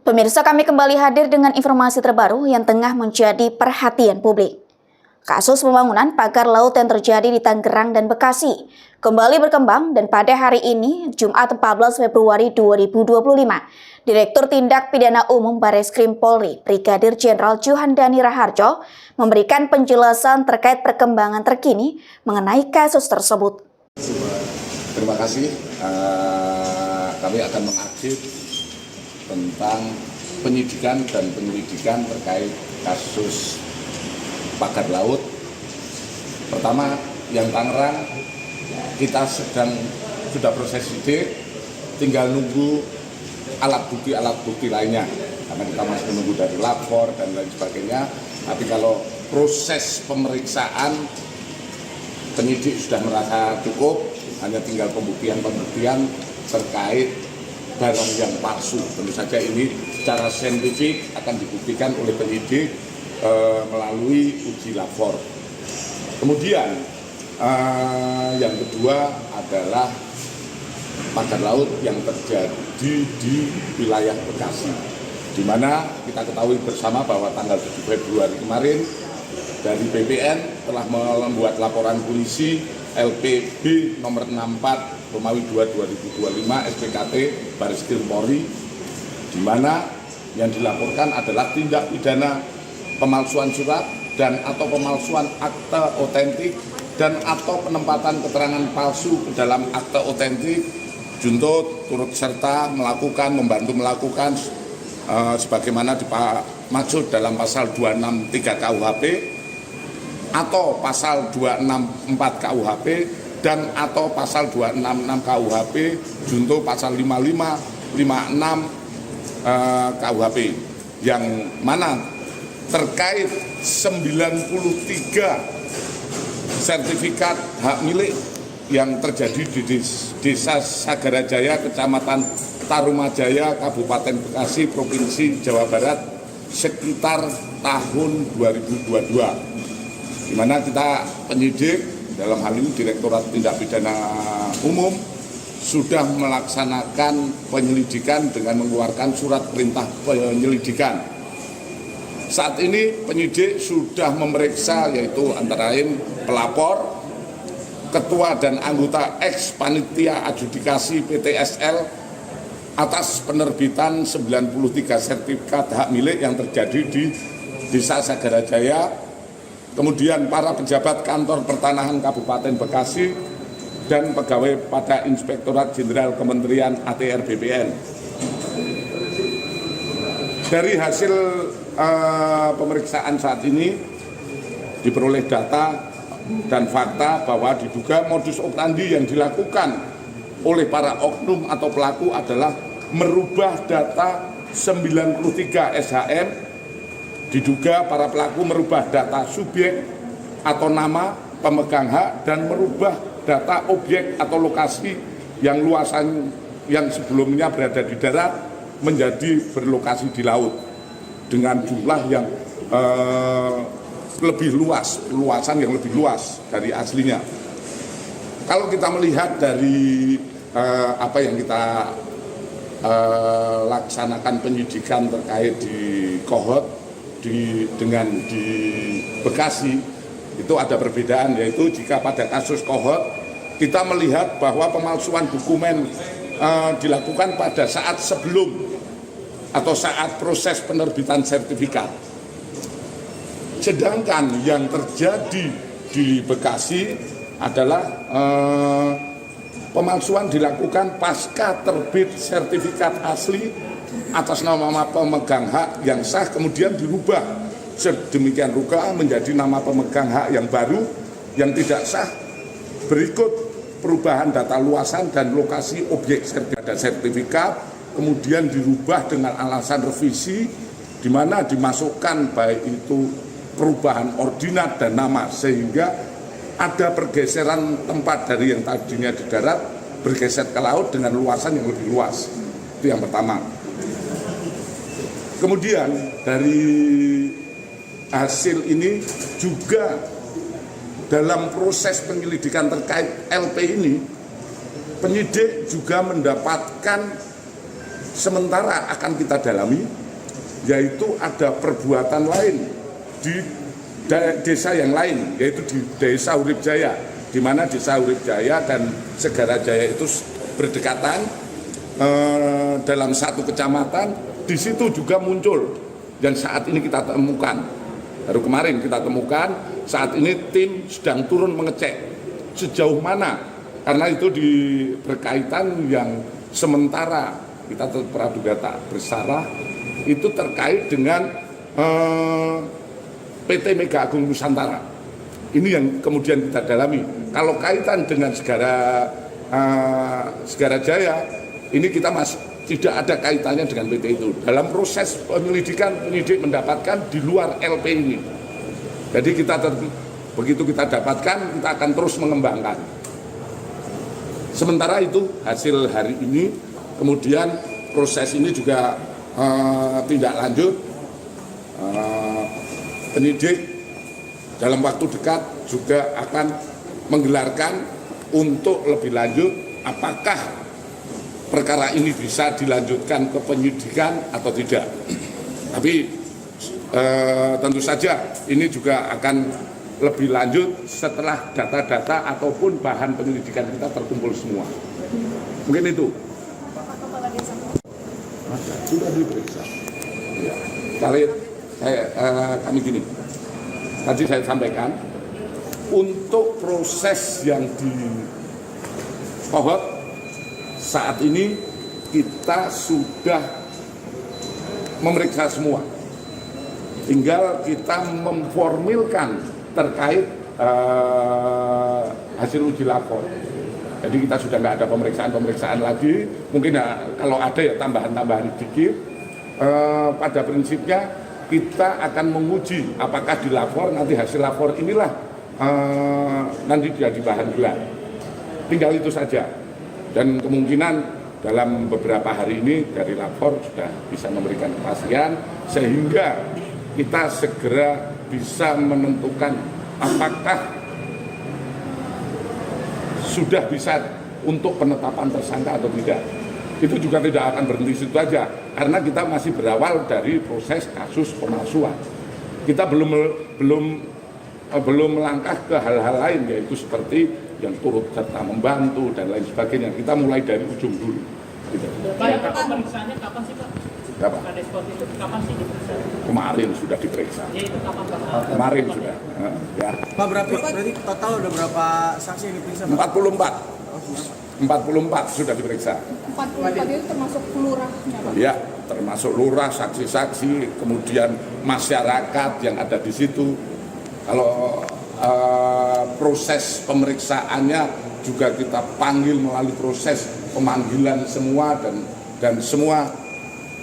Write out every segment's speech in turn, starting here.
Pemirsa, kami kembali hadir dengan informasi terbaru yang tengah menjadi perhatian publik. Kasus pembangunan pagar laut yang terjadi di Tangerang dan Bekasi kembali berkembang dan pada hari ini, Jumat 14 Februari 2025, Direktur Tindak Pidana Umum Bareskrim Polri, Brigadir Jenderal Juhandani Raharjo, memberikan penjelasan terkait perkembangan terkini mengenai kasus tersebut. Terima kasih. Kami akan mengupdate tentang penyidikan dan penyelidikan terkait kasus pagar laut. Pertama, yang Tangerang kita sudah proses sidik, tinggal nunggu alat bukti lainnya karena kita masih menunggu dari lapor dan lain sebagainya. Tapi kalau proses pemeriksaan penyidik sudah merasa cukup, hanya tinggal pembuktian terkait barang yang palsu. Tentu saja ini secara saintifik akan dibuktikan oleh penyidik melalui uji lapor. Kemudian yang kedua adalah pagar laut yang terjadi di wilayah Bekasi, di mana kita ketahui bersama bahwa tanggal 7 Februari kemarin dari BPN telah membuat laporan polisi LPB nomor 64 Romawi 2 2025 SPKT Bareskrim Polri, di mana yang dilaporkan adalah tindak pidana pemalsuan surat dan atau pemalsuan akte otentik dan atau penempatan keterangan palsu ke dalam akte otentik, junto turut serta membantu melakukan sebagaimana dimaksud dalam pasal 263 KUHP atau pasal 264 KUHP dan atau pasal 266 KUHP junto pasal 55, 56 KUHP, yang mana terkait 93 sertifikat hak milik yang terjadi di Desa Sagarajaya, Kecamatan Tarumajaya, Kabupaten Bekasi, Provinsi Jawa Barat sekitar tahun 2022, di mana kita penyidik dalam hal ini Direktorat Tindak Pidana Umum sudah melaksanakan penyelidikan dengan mengeluarkan surat perintah penyelidikan. Saat ini penyidik sudah memeriksa yaitu antara lain pelapor, ketua dan anggota ex panitia adjudikasi PTSL atas penerbitan 93 sertifikat hak milik yang terjadi di Desa Sagarajaya, kemudian para pejabat kantor pertanahan Kabupaten Bekasi dan pegawai pada Inspektorat Jenderal Kementerian ATR BPN. Dari hasil pemeriksaan saat ini diperoleh data dan fakta bahwa diduga modus operandi yang dilakukan oleh para oknum atau pelaku adalah merubah data 93 SHM. Diduga para pelaku merubah data subjek atau nama pemegang hak dan merubah data objek atau lokasi yang luasan yang sebelumnya berada di darat menjadi berlokasi di laut dengan jumlah yang lebih luas, luasan yang lebih luas dari aslinya. Kalau kita melihat dari apa yang kita laksanakan penyidikan terkait di Kohot dengan di Bekasi, itu ada perbedaan, yaitu jika pada kasus Kohot kita melihat bahwa pemalsuan dokumen dilakukan pada saat sebelum atau saat proses penerbitan sertifikat. Sedangkan yang terjadi di Bekasi adalah pemalsuan dilakukan pasca terbit sertifikat asli atas nama pemegang hak yang sah, kemudian dirubah sedemikian rupa menjadi nama pemegang hak yang baru yang tidak sah. Berikut perubahan data luasan dan lokasi objek sertifikat, kemudian dirubah dengan alasan revisi, di mana dimasukkan baik itu perubahan ordinat dan nama, sehingga ada pergeseran tempat dari yang tadinya di darat bergeser ke laut dengan luasan yang lebih luas. Itu yang pertama. Kemudian dari hasil ini juga dalam proses penyelidikan terkait LP ini, penyidik juga mendapatkan sementara akan kita dalami, yaitu ada perbuatan lain di desa yang lain, yaitu di Desa Urip Jaya, di mana Desa Urip Jaya dan Segara Jaya itu berdekatan dalam satu kecamatan. Di situ juga muncul dan saat ini kita temukan, baru kemarin kita temukan, saat ini tim sedang turun mengecek sejauh mana, karena itu berkaitan yang sementara kita praduga tak bersalah itu terkait dengan PT Mega Agung Nusantara. Ini yang kemudian kita dalami. Kalau kaitan dengan Segara Jaya, ini kita masih tidak ada kaitannya dengan PT itu. Dalam proses penyelidikan, penyidik mendapatkan di luar LP ini. Jadi begitu kita dapatkan, kita akan terus mengembangkan. Sementara itu hasil hari ini, kemudian proses ini juga tidak lanjut. Penyidik dalam waktu dekat juga akan menggelarkan untuk lebih lanjut apakah perkara ini bisa dilanjutkan ke penyidikan atau tidak. Tapi tentu saja ini juga akan lebih lanjut setelah data-data ataupun bahan penyelidikan kita terkumpul semua. Mungkin itu. Sudah diperiksa. Ya. Kami gini, tadi saya sampaikan, untuk proses yang di Pohot saat ini kita sudah memeriksa semua, tinggal kita memformilkan terkait hasil uji lapor. Jadi kita sudah nggak ada pemeriksaan lagi, mungkin ya, kalau ada ya tambahan-tambahan sedikit. Pada prinsipnya kita akan menguji apakah di lapor, nanti hasil lapor inilah nanti jadi bahan gelar. Tinggal itu saja. Dan kemungkinan dalam beberapa hari ini dari lapor sudah bisa memberikan kepastian sehingga kita segera bisa menentukan apakah sudah bisa untuk penetapan tersangka atau tidak. Itu juga tidak akan berhenti situ aja, karena kita masih berawal dari proses kasus pemalsuan. Kita belum melangkah ke hal-hal lain, yaitu seperti yang turut serta membantu dan lain sebagainya. Kita mulai dari ujung dulu. Gitu. Pak, pemeriksaannya kapan sih Pak? Apa? Respon itu kapan sih diperiksa? Kemarin sudah diperiksa. Ya itu kapan Pak? Kemarin sudah. Ya. Pak, berarti total udah berapa saksi yang diperiksa? 44 sudah diperiksa. 44 itu termasuk lurahnya Pak? Ya, termasuk lurah, saksi-saksi, kemudian masyarakat yang ada di situ. Kalau proses pemeriksaannya juga kita panggil melalui proses pemanggilan semua dan semua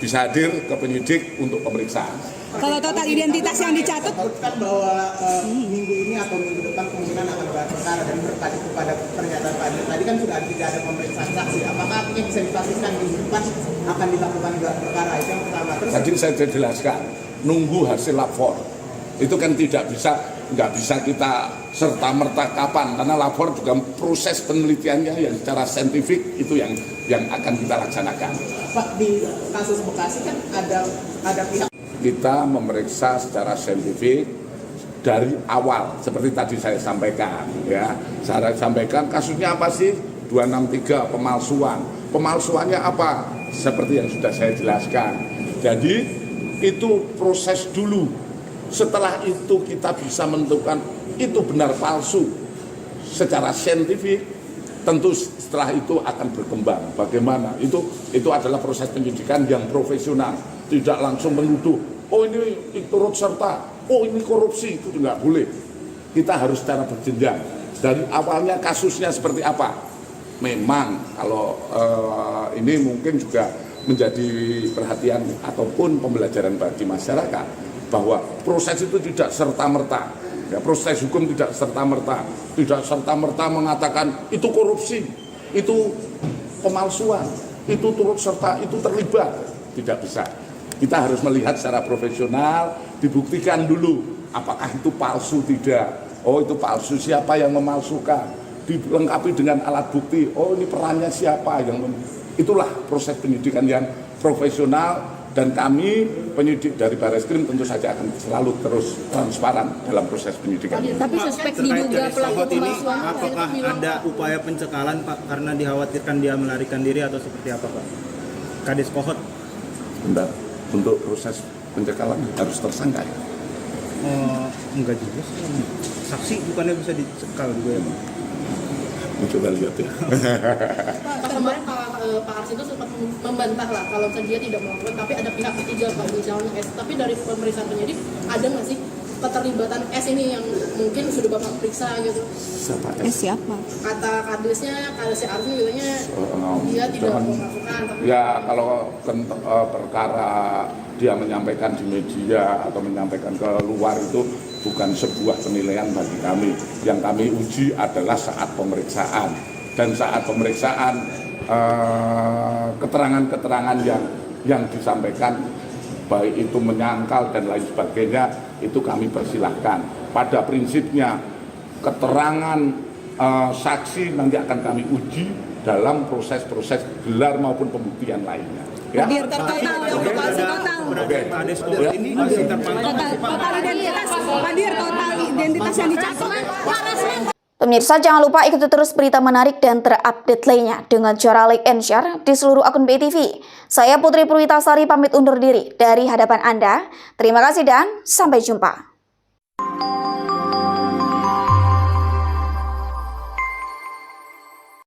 bisa hadir ke penyidik untuk pemeriksaan. Kalau total identitas yang dicatat, Kan bahwa minggu ini atau minggu depan kemungkinan akan gelar perkara dan berkaca kepada pernyataan Pak Dir. Tadi kan sudah tidak ada pemeriksaan saksi. Apakah artinya bisa dipastikan minggu depan akan dilakukan gelar perkara? Itu yang pertama. Terus Tadi saya sudah jelaskan, nunggu hasil lapor. Itu kan nggak bisa kita serta-merta kapan, karena lapor juga proses penelitiannya yang secara saintifik itu yang akan kita laksanakan. Pak, di kasus Bekasi kan ada pihak Kita memeriksa secara saintifik dari awal, seperti tadi saya sampaikan, ya. Saya sampaikan kasusnya apa sih? 263 pemalsuan. Pemalsuannya apa? Seperti yang sudah saya jelaskan. Jadi itu proses dulu. Setelah itu kita bisa menentukan itu benar palsu secara saintifik. Tentu setelah itu akan berkembang. Bagaimana? Itu adalah proses penyidikan yang profesional. Tidak langsung menuduh, oh ini turut serta, oh ini korupsi, itu nggak boleh. Kita harus secara berjenjang. Dari awalnya kasusnya seperti apa? Memang kalau ini mungkin juga menjadi perhatian ataupun pembelajaran bagi masyarakat bahwa proses itu tidak serta-merta. Ya, proses hukum tidak serta-merta mengatakan itu korupsi, itu pemalsuan, itu turut serta, itu terlibat. Tidak bisa. Kita harus melihat secara profesional, dibuktikan dulu apakah itu palsu tidak. Oh itu palsu, siapa yang memalsukan? Dilengkapi dengan alat bukti. Oh ini perannya siapa yang itulah proses penyidikan yang profesional, dan kami penyidik dari Barreskrim tentu saja akan selalu terus transparan dalam proses penyidikan. Tapi suspek Terkait diduga Kadis pelaku Kohot ini, pemalsuan apakah ada upaya pencekalan Pak karena dikhawatirkan dia melarikan diri atau seperti apa Pak? Kadis Kohot. Bentar, untuk proses pencekalan harus tersangka ya? Enggak juga sih. Saksi bukannya bisa dicekal juga ya Pak? Coba lihat ya. Pak, kemarin Pak Ars itu sempat membantah lah kalau misalnya dia tidak melakukan, tapi ada pihak ketiga Pak, misalnya S. Tapi dari pemeriksaan penyidik ada nggak sih keterlibatan S ini yang mungkin sudah Bapak periksa gitu? Siapa Siapa? Kata kadisnya, kata si Ars ini bilangnya dia tidak jangan. melakukan. Tapi Ya kalau perkara dia menyampaikan di media atau menyampaikan ke luar itu bukan sebuah penilaian bagi kami. Yang kami uji adalah saat pemeriksaan, dan saat pemeriksaan keterangan-keterangan yang disampaikan baik itu menyangkal dan lain sebagainya itu kami persilahkan. Pada prinsipnya keterangan saksi nanti akan kami uji dalam proses-proses gelar maupun pembuktian lainnya. Ya. Biar total, Oke. Kadis Kohot ini masih terpantau masih Pak. total identitas, Pak Dir, total identitas yang dicatat. Pemirsa, jangan lupa ikuti terus berita menarik dan terupdate lainnya dengan cara like and share di seluruh akun BTV. Saya Putri Purwitasari pamit undur diri dari hadapan Anda. Terima kasih dan sampai jumpa.